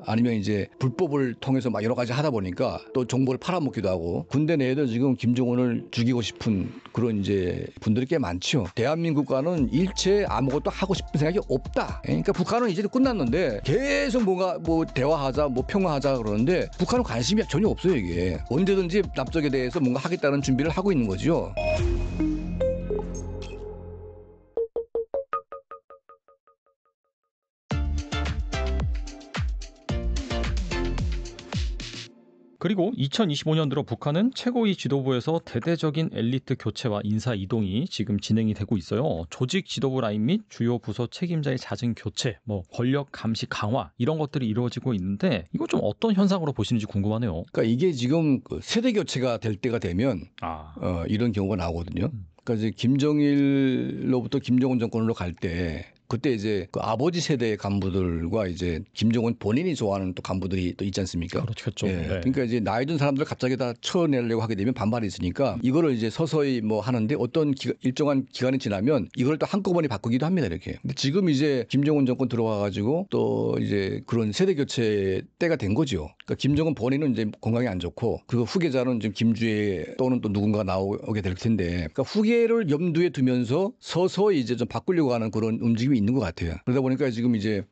아니면 이제 불법을 통해서 막 여러 가지 하다 보니까 또 정보를 팔아먹기도 하고 군대 내에도 지금 김정은을 죽이고 싶은 그런 이제 분들이 꽤 많죠. 대한민국과는 일체 아무것도 하고 싶은 생각이 없다. 그러니까 북한은 이제 끝났는데 계속 뭔가 뭐 대화하자, 뭐 평화하자 그러는데 북한은 관심이 전혀 없어요 이게. 언제든지 남쪽에 대해서 뭔가 하겠다는 준비를 하고 있는 거죠. 그리고 2025년 들어 북한은 최고위 지도부에서 대대적인 엘리트 교체와 인사 이동이 지금 진행이 되고 있어요. 조직 지도부 라인 및 주요 부서 책임자의 잦은 교체, 권력 감시 강화 이런 것들이 이루어지고 있는데 이거 좀 어떤 현상으로 보시는지 궁금하네요. 그러니까 이게 지금 세대 교체가 될 때가 되면 이런 경우가 나오거든요. 그러니까 이제 김정일로부터 김정은 정권으로 갈 때 그때 이제 그 아버지 세대의 간부들과 이제 김정은 본인이 좋아하는 또 간부들이 또 있지 않습니까? 그렇겠죠. 예. 네. 그러니까 이제 나이 든 사람들 갑자기 다 쳐내려고 하게 되면 반발이 있으니까 이거를 이제 서서히 뭐 하는데 어떤 일정한 기간이 지나면 이걸 또 한꺼번에 바꾸기도 합니다. 이렇게. 근데 지금 이제 김정은 정권 들어와 가지고 또 이제 그런 세대 교체 때가 된 거죠. 그러니까 김정은 본인은 이제 건강이 안 좋고 그 후계자는 지금 김주애 또는 또 누군가 나오게 될 텐데 그러니까 후계를 염두에 두면서 서서히 이제 좀 바꾸려고 하는 그런 움직임이 있는 것 같아요. 그러다 보니까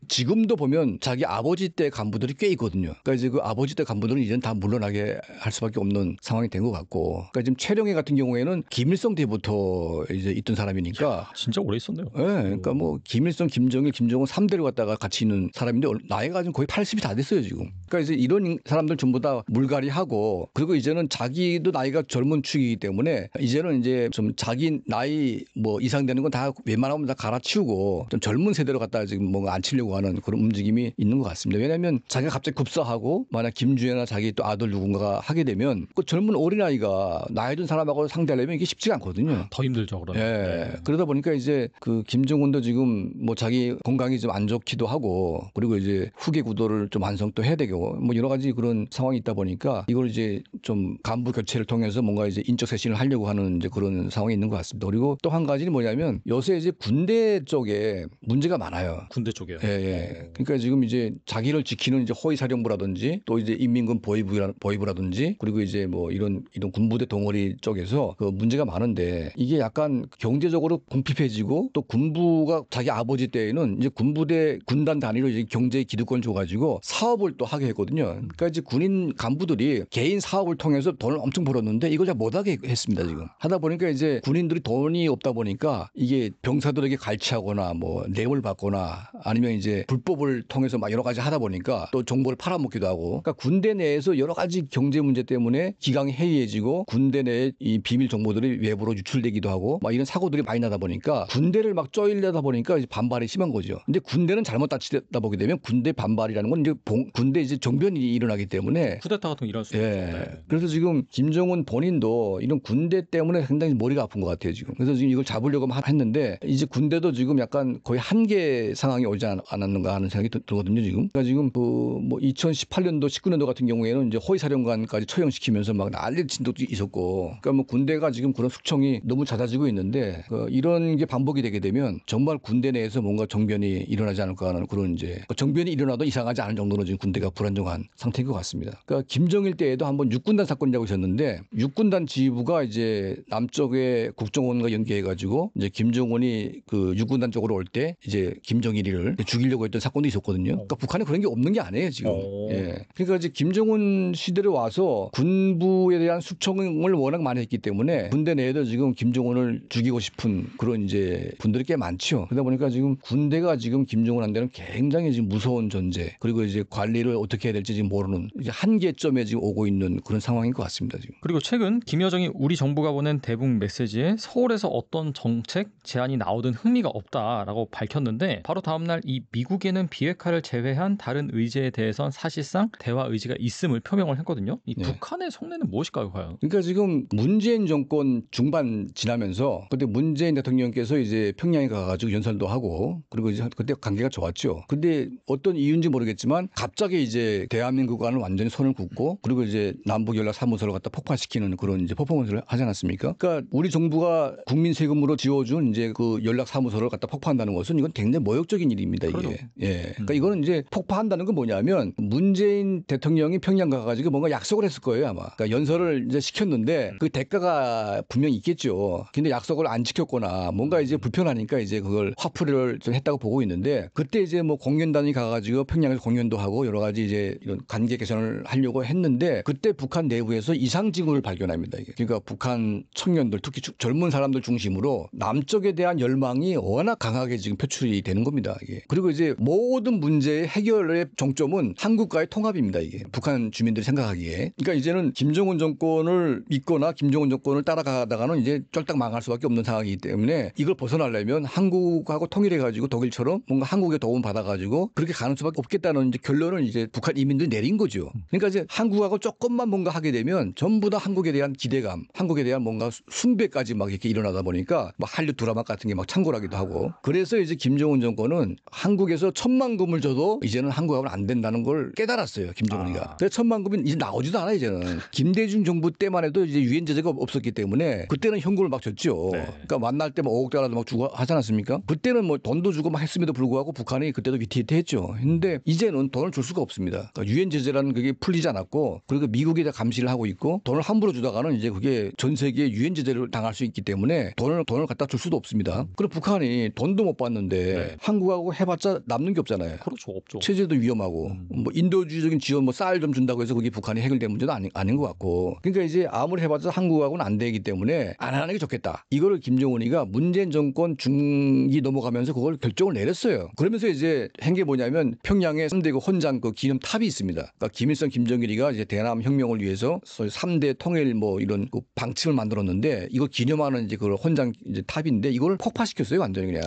지금도 보면 자기 아버지 때 간부들이 꽤 있거든요. 그러니까 이제 그 아버지 때 간부들은 이제는 다 물러나게 할 수밖에 없는 상황이 된 것 같고. 그러니까 지금 최룡해 같은 경우에는 김일성 때부터 이제 있던 사람이니까. 야, 진짜 오래 있었네요. 네, 그러니까 뭐 김일성, 김정일, 김정은 3대를 갖다가 같이 있는 사람인데 나이가 지금 거의 80이 다 됐어요 지금. 그러니까 이제 이런 사람들 전부 다 물갈이하고 그리고 이제는 자기도 나이가 젊은 축이기 때문에 이제는 이제 좀 자기 나이 뭐 이상 되는 건 다 웬만하면 다 갈아치우고 좀 젊은 세대로 갖다가 지금 뭔가 앉히려고 하는 그런 움직임이 있는 것 같습니다. 왜냐하면 자기가 갑자기 급사하고 만약 김주애나 자기 또 아들 누군가가 하게 되면 그 젊은 어린아이가 나이 든 사람하고 상대하려면 이게 쉽지가 않거든요. 더 힘들죠, 그러면. 예. 네. 그러다 보니까 이제 그 김정은도 지금 뭐 자기 건강이 좀 안 좋기도 하고 그리고 이제 후계 구도를 좀 완성도 해야 되고 뭐 여러 가지 그런 상황이 있다 보니까 이걸 이제 좀 간부 교체를 통해서 뭔가 이제 인적 쇄신을 하려고 하는 이제 그런 상황이 있는 것 같습니다. 그리고 또 한 가지는 뭐냐면 요새 이제 군대 쪽에 문제가 많아요. 군대 쪽이요. 예, 예. 그러니까 지금 이제 자기를 지키는 이제 허위사령부라든지 또 이제 인민군 보위부라든지 그리고 이제 뭐 이런 군부대 동아리 쪽에서 그 문제가 많은데 이게 약간 경제적으로 궁핍해지고 또 군부가 자기 아버지 때에는 이제 군부대 군단 단위로 이제 경제 기득권 줘가지고 사업을 또 하게 했거든요. 그러니까 이제 군인 간부들이 개인 사업을 통해서 돈을 엄청 벌었는데 이걸 잘 못하게 했습니다 지금. 하다 보니까 이제 군인들이 돈이 없다 보니까 이게 병사들에게 갈취하거나 뭐 뇌물 받거나 아니면 이제 불법을 통해서 막 여러 가지 하다 보니까 또 정보를 팔아먹기도 하고 그러니까 군대 내에서 여러 가지 경제 문제 때문에 기강이 해이해지고 군대 내에 이 비밀 정보들이 외부로 유출되기도 하고 막 이런 사고들이 많이 나다 보니까 군대를 막 쪼일려다 보니까 이제 반발이 심한 거죠. 근데 군대는 잘못 따지다 보게 되면 군대 반발이라는 건 이제 군대 이제 정변이 일어나기 때문에 쿠데타 같은 거 일어날 수 있죠. 네. 그래서 지금 김정은 본인도 이런 군대 때문에 상당히 머리가 아픈 것 같아요 지금. 그래서 지금 이걸 잡으려고 했는데 이제 군대도 지금 약간 거의 한계 상황이 오지 않았는가 하는 생각이 들거든요 지금. 그러니까 지금 그 뭐 2018년도 19년도 같은 경우에는 이제 허위사령관까지 처형시키면서 막 난리 친 적도 있었고. 그러니까 뭐 군대가 지금 그런 숙청이 너무 잦아지고 있는데 이런 게 반복이 되게 되면 정말 군대 내에서 뭔가 정변이 일어나지 않을까 하는 그런 이제 정변이 일어나도 이상하지 않은 정도로 지금 군대가 불안정한 상태인 것 같습니다. 그러니까 김정일 때에도 한번 육군단 사건이라고 있었는데 육군단 지휘부가 이제 남쪽의 국정원과 연계해가지고 이제 김정은이 그 육군단 쪽으로 올 때 이제 김정일이를 죽이려고 했던 사건도 있었거든요. 그러니까 북한에 그런 게 없는 게 아니에요 지금. 예. 그러니까 이제 김정은 시대에 와서 군부에 대한 숙청을 워낙 많이 했기 때문에 군대 내에도 지금 김정은을 죽이고 싶은 그런 이제 분들이 꽤 많죠. 그러다 보니까 지금 군대가 지금 김정은한테는 굉장히 지금 무서운 존재 그리고 이제 관리를 어떻게 해야 될지 지금 모르는 이제 한계점에 지금 오고 있는 그런 상황인 것 같습니다 지금. 그리고 최근 김여정이 우리 정부가 보낸 대북 메시지에 서울에서 어떤 정책 제안이 나오든 흥미가 없다라고 밝혔는데 바로 다음날 이 미국에는 비핵화를 제외한 다른 의제에 대해선 사실상 대화 의지가 있음을 표명을 했거든요. 이 북한의 속내는 무엇일까요, 과연? 그러니까 지금 문재인 정권 중반 지나면서 그때 문재인 대통령께서 이제 평양에 가가지고 연설도 하고 그리고 이제 그때 관계가 좋았죠. 근데 어떤 이유인지 모르겠지만 갑자기 이제 이제 대한민국과는 완전히 손을 긋고 그리고 이제 남북 연락 사무소를 갖다 폭파시키는 그런 이제 퍼포먼스를 하지 않았습니까? 그러니까 우리 정부가 국민 세금으로 지어준 이제 그 연락 사무소를 갖다 폭파한다는 것은 이건 굉장히 모욕적인 일입니다. 이게. 그래도. 예. 그러니까 이거는 이제 폭파한다는 건 뭐냐면 문재인 대통령이 평양 가가지고 뭔가 약속을 했을 거예요 아마. 그러니까 연설을 이제 시켰는데 그 대가가 분명히 있겠죠. 근데 약속을 안 지켰거나 뭔가 이제 불편하니까 이제 그걸 화풀이를 좀 했다고 보고 있는데 그때 이제 뭐 공연단이 가가지고 평양에서 공연도 하고 여러 가지 이제 이런 관계 개선을 하려고 했는데 그때 북한 내부에서 이상 징후를 발견합니다. 이게. 그러니까 북한 청년들 특히 젊은 사람들 중심으로 남쪽에 대한 열망이 워낙 강하게 지금 표출이 되는 겁니다. 이게. 그리고 이제 모든 문제의 해결의 정점은 한국과의 통합입니다. 이게 북한 주민들이 생각하기에. 그러니까 이제는 김정은 정권을 믿거나 김정은 정권을 따라가다가는 이제 쫄딱 망할 수밖에 없는 상황이기 때문에 이걸 벗어나려면 한국하고 통일해가지고 독일처럼 뭔가 한국의 도움 받아가지고 그렇게 가는 수밖에 없겠다는 이제 결론을 이제 북한 이민들이 내린 거죠. 그러니까 이제 한국하고 조금만 뭔가 하게 되면 전부 다 한국에 대한 기대감, 한국에 대한 뭔가 숭배까지 막 이렇게 일어나다 보니까 막 한류 드라마 같은 게 막 창궐하기도 하고 그래서 이제 김정은 정권은 한국에서 천만금을 줘도 이제는 한국하고는 안 된다는 걸 깨달았어요. 김정은이가. 그래서 천만금이 이제 나오지도 않아 이제는. 김대중 정부 때만 해도 이제 유엔 제재가 없었기 때문에 그때는 현금을 막 줬죠. 네. 그러니까 만날 때 뭐 5억 달러도 막 주고 하지 않았습니까? 그때는 뭐 돈도 주고 막 했음에도 불구하고 북한이 그때도 위태위태했죠. 근데 이제는 돈을 줄 수가 없습니다. 그러니까 유엔 제재라는 그게 풀리지 않았고 그리고 미국이 다 감시를 하고 있고 돈을 함부로 주다가는 이제 그게 전 세계에 유엔 제재를 당할 수 있기 때문에 돈을 갖다 줄 수도 없습니다. 그리고 북한이 돈도 못 받는데 네. 한국하고 해봤자 남는 게 없잖아요. 그렇죠. 없죠. 체제도 위험하고 뭐 인도주의적인 지원 뭐 쌀 좀 준다고 해서 그게 북한이 해결될 문제도 아닌 것 같고 그러니까 이제 아무리 해봤자 한국하고는 안 되기 때문에 안 하는 게 좋겠다. 이거를 김정은이가 문재인 정권 중기 넘어가면서 그걸 결정을 내렸어요. 그러면서 이제 한 게 뭐냐면 평양에 3대 그 헌장 그 기념 탑이 있습니다. 그러니까 김일성 김정일이가 이제 대남 혁명을 위해서 소위 3대 통일 뭐 이런 그 방침을 만들었는데 이거 기념하는 이제 그 헌장 이제 탑인데 이걸 폭파시켰어요 완전히 그냥.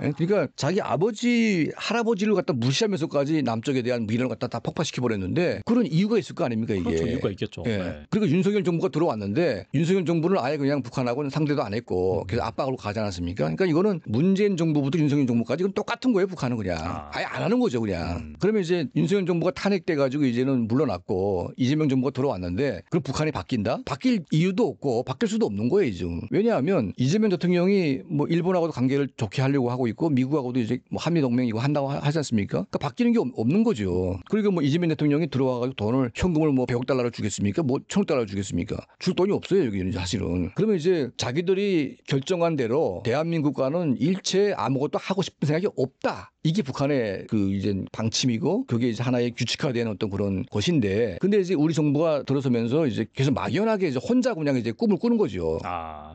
예? 그러니까 자기 아버지 할아버지를 갖다 무시하면서까지 남쪽에 대한 미련을 갖다 다 폭파시켜 버렸는데 그런 이유가 있을 거 아닙니까 이게. 그렇죠. 이유가 있겠죠. 예. 네. 그리고 윤석열 정부가 들어왔는데 윤석열 정부는 아예 그냥 북한하고는 상대도 안 했고 그래서 압박으로 가지 않았습니까? 그러니까 이거는 문재인 정부부터 윤석열 정부까지 이건 똑같은 거예요 북한은 그냥. 아예 안 하는 거죠 그냥. 그러면 이제 윤석열 정부가 탄핵돼 가지고 이제는 물러났고 이재명 정부가 들어왔는데 그럼 북한이 바뀐다? 바뀔 이유도 없고 바뀔 수도 없는 거예요 지금. 왜냐하면 이재명 대통령이 뭐 일본하고도 관계를 좋게 하려고 하고 있고 미국하고도 이제 뭐 한미 동맹 이거 한다고 하지 않습니까? 그러니까 바뀌는 게 없는 거죠. 그리고 뭐 이재명 대통령이 들어와가지고 돈을 현금을 뭐 100억 달러를 주겠습니까? 뭐 1000억 달러를 주겠습니까? 줄 돈이 없어요 여기는 사실은. 그러면 이제 자기들이 결정한 대로 대한민국과는 일체 아무것도 하고 싶은 생각이 없다. 이게 북한의 그 이제 방침이고 그게 이제 하나의 규칙화된 어떤 그런 것인데 근데 이제 우리 정부가 들어서면서 이제 계속 막연하게 이제 혼자 그냥 이제 꿈을 꾸는 거죠.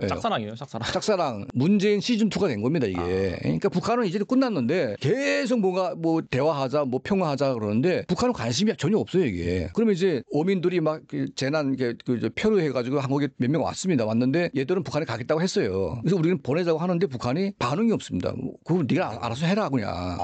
예. 짝사랑이에요, 짝사랑. 짝사랑 문재인 시즌 2가 된 겁니다 이게. 그러니까 북한은 이제 끝났는데 계속 뭔가 뭐 대화하자 뭐 평화하자 그러는데 북한은 관심이 전혀 없어요 이게. 그러면 이제 어민들이 막 그 재난 그 표류해가지고 한국에 몇 명 왔습니다. 왔는데 얘들은 북한에 가겠다고 했어요. 그래서 우리는 보내자고 하는데 북한이 반응이 없습니다. 그거 네가 알아서 해라 그냥.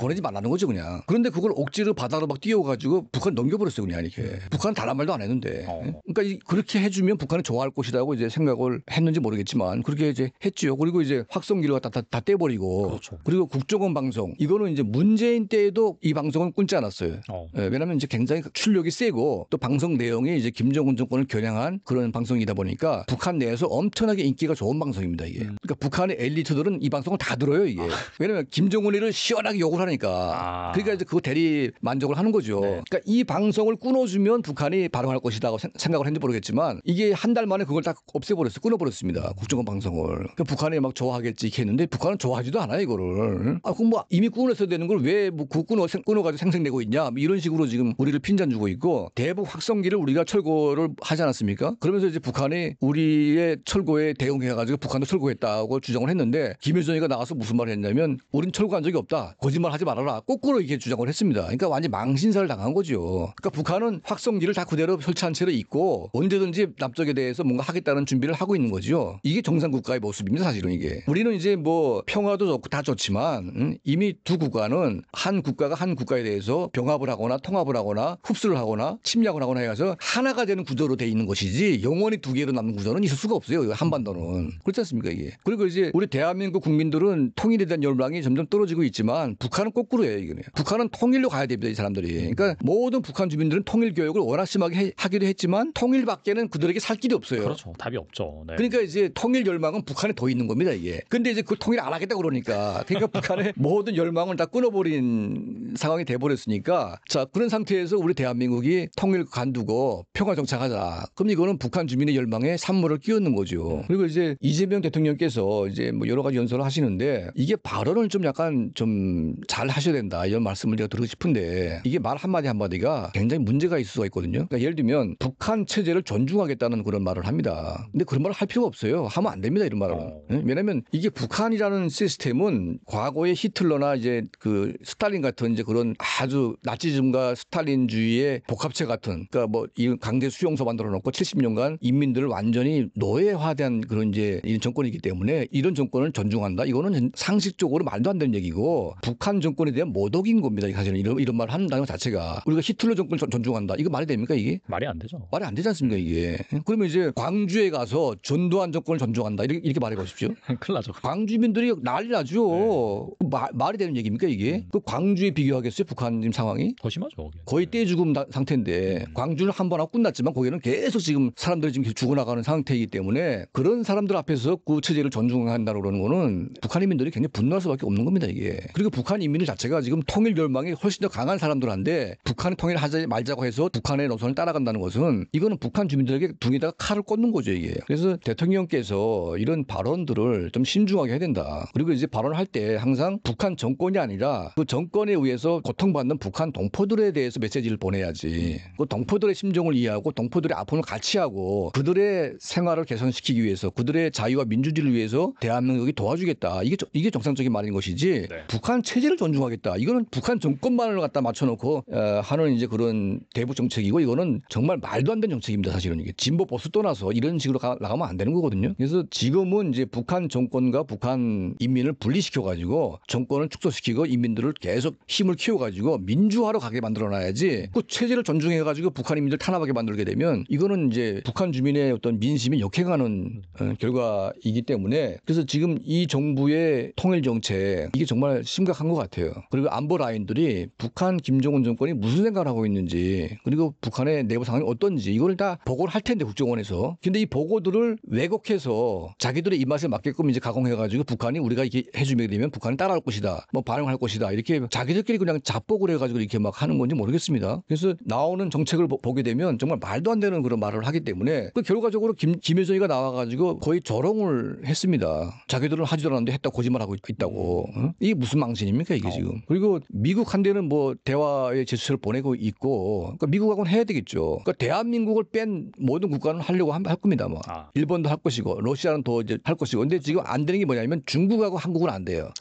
보내지 말라는 거죠 그냥. 그런데 그걸 억지로 바다로 막 띄워가지고 북한 넘겨버렸어요 그냥 이렇게. 북한 단 한 말도 안 했는데. 그러니까 그렇게 해주면 북한이 좋아할 것이라고 이제 생각을 했는지 모르겠지만 그렇게 이제 했죠. 그리고 이제 확성기를 다 떼버리고. 그렇죠. 그리고 국정원 방송 이거는 이제 문재인 때에도 이 방송은 끊지 않았어요. 예, 왜냐하면 이제 굉장히 출력이 세고 또 방송 내용이 이제 김정은 정권을 겨냥한 그런 방송이다 보니까 북한 내에서 엄청나게 인기가 좋은 방송입니다 이게. 그러니까 북한의 엘리트들은 이 방송을 다 들어요 이게. 왜냐하면 김정은이를 시원하게 욕을 하니까. 그러니까 이제 그거 대리 만족을 하는 거죠. 네. 그러니까 이 방송을 끊어주면 북한이 발응할 것이라고 생각을 했는지 모르겠지만 이게 한 달 만에 그걸 다 없애버렸어요. 끊어버렸습니다. 국정원 방송을. 그러니까 북한이 막 좋아하겠지 이렇게 했는데 북한은 좋아하지도 않아요 이거를. 그럼 뭐 이미 끊었어야 되는 걸 왜 뭐 끊어가지고 생생내고 있냐 뭐 이런 식으로 지금 우리를 핀잔 주고 있고 대북 확성기를 우리가 철거를 하지 않았습니까? 그러면서 이제 북한이 우리의 철거에 대응해가지고 북한도 철거했다고 주장을 했는데 김일성이가 나와서 무슨 말을 했냐면 우린 철거한 적이 없다. 거짓말하지 말아라. 거꾸로 이렇게 주장을 했습니다. 그러니까 완전 망신사를 당한 거죠. 그러니까 북한은 확성기를 다 그대로 설치한 채로 있고 언제든지 남쪽에 대해서 뭔가 하겠다는 준비를 하고 있는 거죠. 이게 정상 국가의 모습입니다. 사실은 이게. 우리는 이제 뭐 평화도 좋고 다 좋지만 이미 두 국가는 한 국가가 한 국가에 대해서 병합을 하거나 통합을 하거나 흡수를 하거나 침략을 하거나 해서 하나가 되는 구조로 돼 있는 것이지 영원히 두 개로 남는 구조는 있을 수가 없어요. 한반도는. 그렇지 않습니까 이게. 그리고 이제 우리 대한민국 국민들은 통일에 대한 열망이 점점 떨어지고 있지만 북한은 거꾸로예요. 이거는. 북한은 통일로 가야 됩니다. 이 사람들이. 사람들이. 그러니까 모든 북한 주민들은 통일 교육을 워낙 심하게 하기도 했지만 통일밖에는 그들에게 살 길이 없어요. 그렇죠. 답이 없죠. 네. 그러니까 이제 통일 열망은 북한에 더 있는 겁니다, 이게. 근데 이제 그 통일 안 하겠다 그러니까. 그러니까 북한의 모든 열망을 다 끊어버린 상황이 돼버렸으니까 자, 그런 상태에서 우리 대한민국이 통일 관두고 평화 정착하자. 그럼 이거는 북한 주민의 열망에 산물을 끼얹는 거죠. 그리고 이제 이재명 대통령께서 이제 뭐 여러 가지 연설을 하시는데 이게 발언을 좀 약간 좀 잘 하셔야 된다. 이런 말씀을 제가 드리고 싶은데 이게 말 한마디 한마디가 굉장히 문제가 있을 수가 있거든요. 그러니까 예를 들면 북한 체제를 존중하겠다는 그런 말을 합니다. 근데 그런 말을 할 필요가 없어요. 하면 안 됩니다. 이런 말은. 왜냐하면 이게 북한이라는 시스템은 과거의 히틀러나 이제 그 스탈린 같은 이제 그런 아주 나치즘과 스탈린주의의 복합체 같은 그러니까 뭐 이 강제 수용소 만들어 놓고 70년간 인민들을 완전히 노예화된 그런 이제 이런 정권이기 때문에 이런 정권을 존중한다. 이거는 상식적으로 말도 안 되는 얘기고 북한 정권에 대한 모독인 겁니다. 사실은 이런 말을 한다는 것 자체가 우리가 히틀러 정권을 존중한다. 이거 말이 됩니까 이게? 말이 안 되죠. 말이 안 되지 않습니까 이게? 그러면 이제 광주에 가서 전두환 정권을 존중한다. 이렇게 말해 보십시오. 큰일 나죠. 광주민들이 난리 나죠. 말이 되는 얘기입니까 이게? 그 광주에 비교하겠어요? 북한 지금 상황이? 더 심하죠. 거기. 거의 떼죽음 상태인데 광주는 한 번 하고 끝났지만 거기는 계속 지금 사람들이 지금 죽어나가는 상태이기 때문에 그런 사람들 앞에서 그 체제를 존중한다고 그러는 거는 북한 인민들이 굉장히 분노할 수밖에 없는 겁니다 이게. 그리고 북한 인민들 자체가 지금 통일 열망이 훨씬 더 강한 사람들한테 북한이 통일하지 말자고 해서 북한의 노선을 따라간다는 것은 이거는 북한 주민들에게 등에다가 칼을 꽂는 거죠 이게. 그래서 대통령께서 이런 발언들을 좀 신중하게 해야 된다. 그리고 이제 발언할 때 항상 북한 정권이 아니라 그 정권에 의해서 고통받는 북한 동포들에 대해서 메시지를 보내야지. 그 동포들의 심정을 이해하고 동포들의 아픔을 같이 하고 그들의 생활을 개선시키기 위해서 그들의 자유와 민주주의를 위해서 대한민국이 도와주겠다. 이게 정상적인 말인 것이지. 네. 북한 체제를 존중하겠다. 이거는 북한 정권만을 갖다 맞춰놓고 하는 이제 그런 대북 정책이고 이거는 정말 말도 안 되는 정책입니다. 사실은 이게 진보 보수 떠나서 이런 식으로 나가면 안 되는 거거든요. 그래서 지금은 이제 북한 정권과 북한 인민을 분리시켜 가지고 정권을 축소시키고 인민들을 계속 힘을 키워 가지고 민주화로 가게 만들어놔야지. 그 체제를 존중해 가지고 북한 인민들 탄압하게 만들게 되면 이거는 이제 북한 주민의 어떤 민심이 역행하는 결과이기 때문에 그래서 지금 이 정부의 통일 정책 이게 정말 심각한 것 같아요. 그리고 안보 라인들이 북한 김정은 정권이 무슨 생각을 하고 있는지 그리고 북한의 내부 상황이 어떤지 이걸 다 보고를 할 텐데 국정원에서. 근데 이 보고들을 왜곡해서 자기들의 입맛에 맞게끔 이제 가공해가지고 북한이 우리가 이렇게 해주게 되면 북한이 따라할 것이다, 뭐 반응할 것이다 이렇게 자기들끼리 그냥 잡복을 해가지고 이렇게 막 하는 건지 모르겠습니다. 그래서 나오는 정책을 보게 되면 정말 말도 안 되는 그런 말을 하기 때문에 그 결과적으로 김여정이가 나와가지고 거의 조롱을 했습니다. 자기들은 하지도 않았는데 했다 거짓말하고 있다고. 이게 무슨 망신입니까 이게 지금. 그리고 미국 한 데는 뭐 대화의 제스처를 보내고 있고 그러니까 미국하고는 해야 되겠죠. 그러니까 대한민국을 뺀 모든 국가는 하려고 할 겁니다. 뭐. 일본도 할 것이고 러시아는 더 이제 할 것이고 근데 지금 안 되는 게 뭐냐면 중국하고 한국은 안 돼요.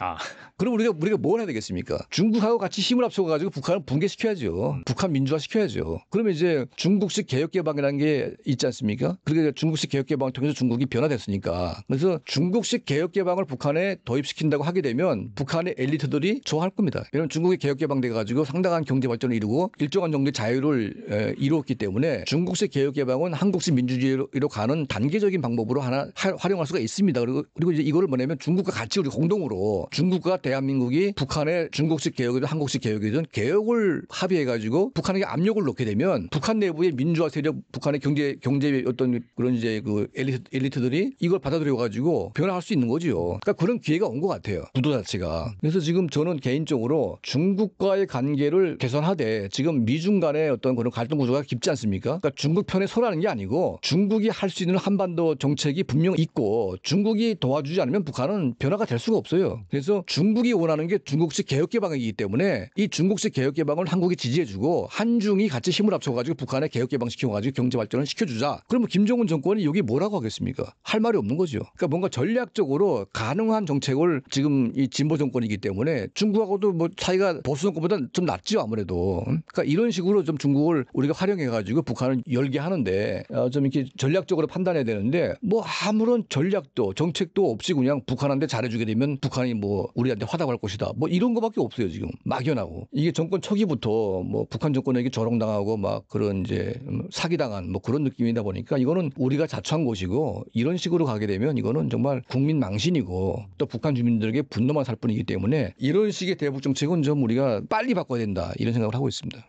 그럼 우리가 뭘 해야 되겠습니까? 중국하고 같이 힘을 합쳐가지고 북한을 붕괴시켜야죠. 북한 민주화 시켜야죠. 그러면 이제 중국식 개혁개방이라는 게 있지 않습니까? 그러니까 중국식 개혁개방을 통해서 중국이 변화됐으니까. 그래서 중국식 개혁개방을 북한에 도입시킨다고 하게 되면 북한의 엘리트들이 좋아할 겁니다. 왜냐하면 중국이 개혁개방돼가지고 상당한 경제발전을 이루고 일정한 정도의 자유를 이루었기 때문에 중국식 개혁개방은 한국식 민주주의로 가는 단계적인 방법으로 하나 활용할 수가 있습니다. 그리고 이제 이거를 뭐냐면 중국과 같이 우리 공동으로 중국과 대한민국이 북한의 중국식 개혁이든 한국식 개혁이든 개혁을 합의해가지고 북한에게 압력을 넣게 되면 북한 내부의 민주화 세력, 북한의 경제 어떤 그런 이제 그 엘리트들이 이걸 받아들여가지고 변화할 수 있는 거지요. 그러니까 그런 기회가 온 것 같아요. 구도 자체가. 그래서 지금 저는 개인적으로 중국과의 관계를 개선하되 지금 미중 간의 어떤 그런 갈등 구조가 깊지 않습니까? 그러니까 중국 편에 서라는 게 아니고 중국이 할 수 있는 한반도 정책이 분명 있고 중국이 도와주지 않으면 북한은 변화가 될 수가 없어요. 그래서 중국이 원하는 게 중국식 개혁개방이기 때문에 이 중국식 개혁개방을 한국이 지지해주고 한중이 같이 힘을 합쳐가지고 북한에 개혁개방 시켜가지고 경제발전을 시켜주자. 그러면 김정은 정권이 여기 뭐라고 하겠습니까? 할 말이 없는 거죠. 그러니까 뭔가 전략적으로 가능한 정책을 지금 이 진보 정권이기 때문에 중국하고도 뭐 차이가 보수 정권보다 좀 낫죠 아무래도. 그러니까 이런 식으로 좀 중국을 우리가 활용해가지고 북한을 열게 하는데 좀 이렇게 전략적으로 판단해야 되는데 뭐 아무런 전략도 정책도 없이 그냥 북한한테 잘해주게 되면 북한이 뭐 우리한테 화답할 것이다. 뭐 이런 거밖에 없어요 지금. 막연하고. 이게 정권 초기부터 뭐 북한 정권에게 조롱당하고 막 그런 이제 사기당한 뭐 그런 느낌이다 보니까 이거는 우리가 자초한 것이고 이런 식으로 가게 되면 이거는 정말 국민 망신이고 또 북한 주민들에게 분노만 살 뿐이기 때문에 이런 식의 대북 정책은 좀 우리가 빨리 바꿔야 된다 이런 생각을 하고 있습니다.